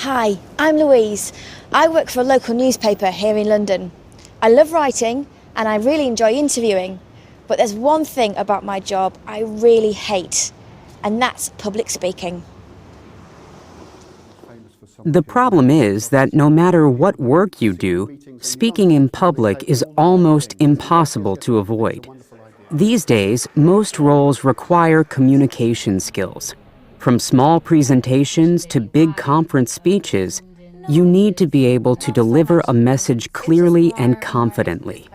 Hi, I'm Louise. I work for a local newspaper here in London. I love writing and I really enjoy interviewing, but there's one thing about my job I really hate, and that's public speaking. The problem is that no matter what work you do, speaking in public is almost impossible to avoid. These days, most roles require communication skills. From small presentations to big conference speeches, you need to be able to deliver a message clearly and confidently.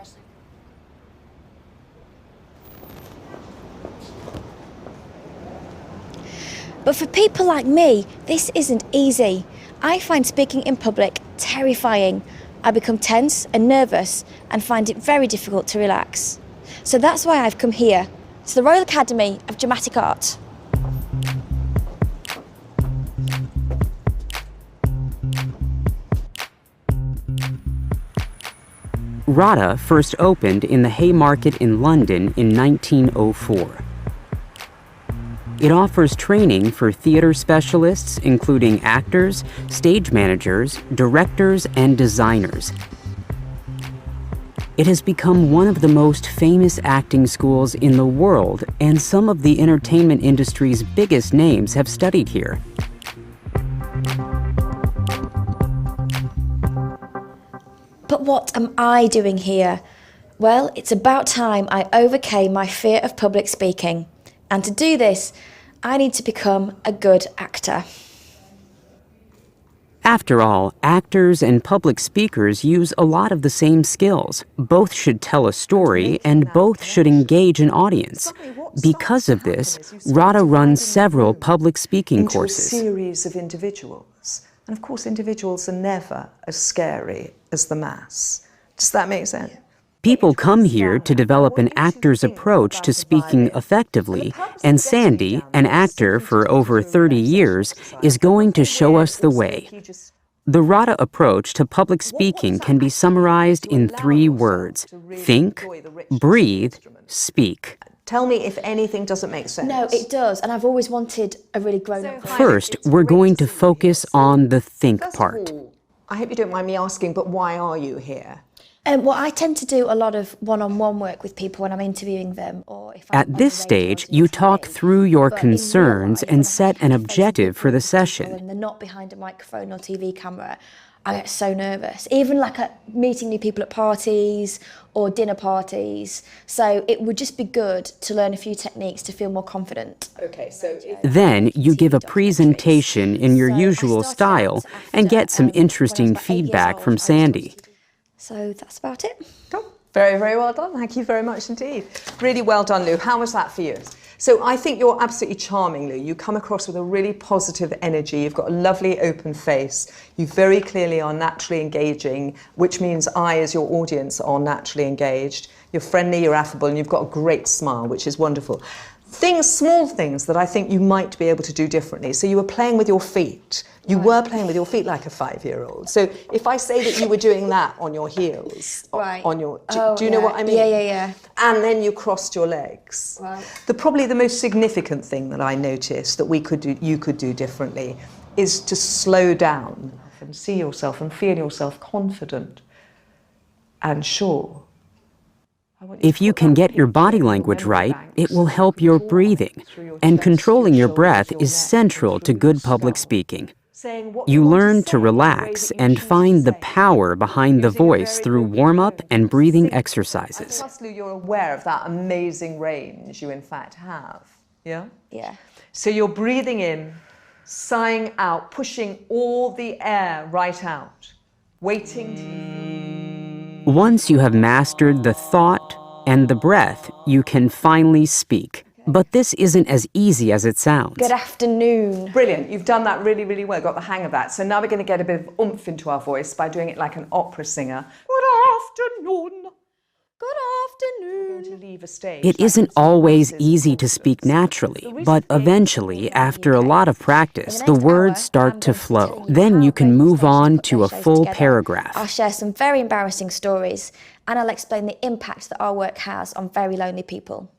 But for people like me, this isn't easy. I find speaking in public terrifying. I become tense and nervous and find it very difficult to relax. So that's why I've come here, to the Royal Academy of Dramatic Art. RADA first opened in the Haymarket in London in 1904. It offers training for theater specialists, including actors, stage managers, directors, and designers. It has become one of the most famous acting schools in the world, and some of the entertainment industry's biggest names have studied here. But what am I doing here? Well, it's about time I overcame my fear of public speaking. And to do this, I need to become a good actor. After all, actors and public speakers use a lot of the same skills. Both should tell a story, and both should engage an audience. Because of this, RADA runs several public speaking courses. Into a series of individuals. And of course, individuals are never as scary as the mass. Does that make sense? People come here to develop an actor's approach to speaking effectively, and Sandy, an actor for over 30 years, is going to show us the way. The RADA approach to public speaking can be summarized in 3 words: think, breathe, speak. Tell me if anything doesn't make sense. No, it does, and I've always wanted a really grown-up voice. First, we're going to focus on the think part. I hope you don't mind me asking, but why are you here? Well, I tend to do a lot of one-on-one work with people when I'm interviewing them. Or if At this stage, you talk through your concerns and set an objective for the session. When they're not behind a microphone or TV camera, I get so nervous. Even like meeting new people at parties or dinner parties. So it would just be good to learn a few techniques to feel more confident. Okay, so Then you give a presentation in your usual style and get some interesting feedback from Sandy. So that's about it. Cool. Very, very well done. Thank you very much indeed. Really well done, Lou. How was that for you? So I think you're absolutely charming, Lou. You come across with a really positive energy. You've got a lovely open face. You very clearly are naturally engaging, which means I, as your audience, are naturally engaged. You're friendly, you're affable, and you've got a great smile, which is wonderful. Small things that I think you might be able to do differently. So you were playing with your feet. You were playing with your feet like a 5-year-old. So if I say that you were doing that on your heels, right. Do you know what I mean? Yeah. And then you crossed your legs. Right. Probably the most significant thing that I noticed that you could do differently is to slow down and see yourself and feel yourself confident and sure. If you can get your body language right, it will help your breathing. And controlling your breath is central to good public speaking. You learn to relax and find the power behind the voice through warm-up and breathing exercises. Trust, Lou, you're aware of that amazing range you in fact have, yeah? Yeah. So you're breathing in, sighing out, pushing all the air right out, waiting. Once you have mastered the thought and the breath, you can finally speak. But this isn't as easy as it sounds. Good afternoon. Brilliant. You've done that really, really well. Got the hang of that. So now we're going to get a bit of oomph into our voice by doing it like an opera singer. Good afternoon. Good afternoon. To leave a stage. It isn't always easy to speak naturally, but eventually, after a lot of practice, the words start to flow. Then you can move on to a full paragraph. I'll share some very embarrassing stories, and I'll explain the impact that our work has on very lonely people.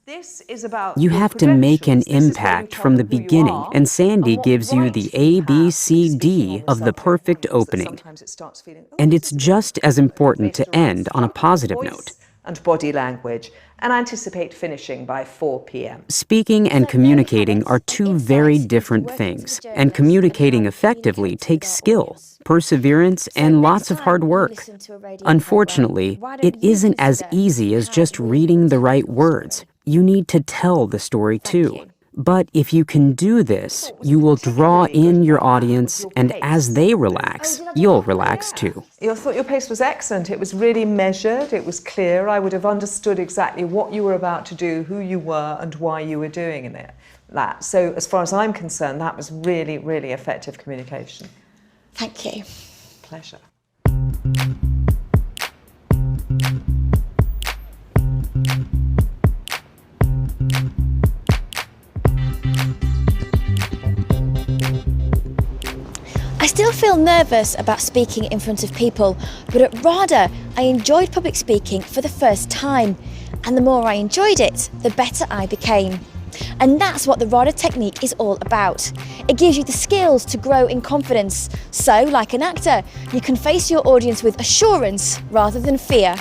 This is about You your have to make an credentials. This is where you impact tell from the them who you beginning, are and Sandy what gives you right the you A, have B, to C, speak D on of the subject perfect points that opening. sometimes it starts feeling, And this it's is a bit just as important to end on a positive note. voice and body language, and anticipate finishing by 4 p.m. Speaking and So there you have communicating it, are an two insight very into different working as a things, and journalist communicating and how we effectively communicate takes with our skill, audience. perseverance, So and next lots of time hard you work. listen to a radio Unfortunately, programme, why don't it you isn't as consider easy as how just you're reading going the to tell right your words. story? You need to tell the story Thank too. you. But if you can do this, What was you will draw particularly good in your about that was audience, your and pace, as they Lou. relax, Oh, did I do you'll that? relax too. I thought your pace was excellent. It was really measured, it was clear. I would have understood exactly what you were about to do, who you were, and why you were doing it. So as far as I'm concerned, that was really, really effective communication. Thank you. Pleasure. I still feel nervous about speaking in front of people, but at RADA I enjoyed public speaking for the first time, and the more I enjoyed it, the better I became. And that's what the RADA technique is all about. It gives you the skills to grow in confidence, so like an actor, you can face your audience with assurance rather than fear.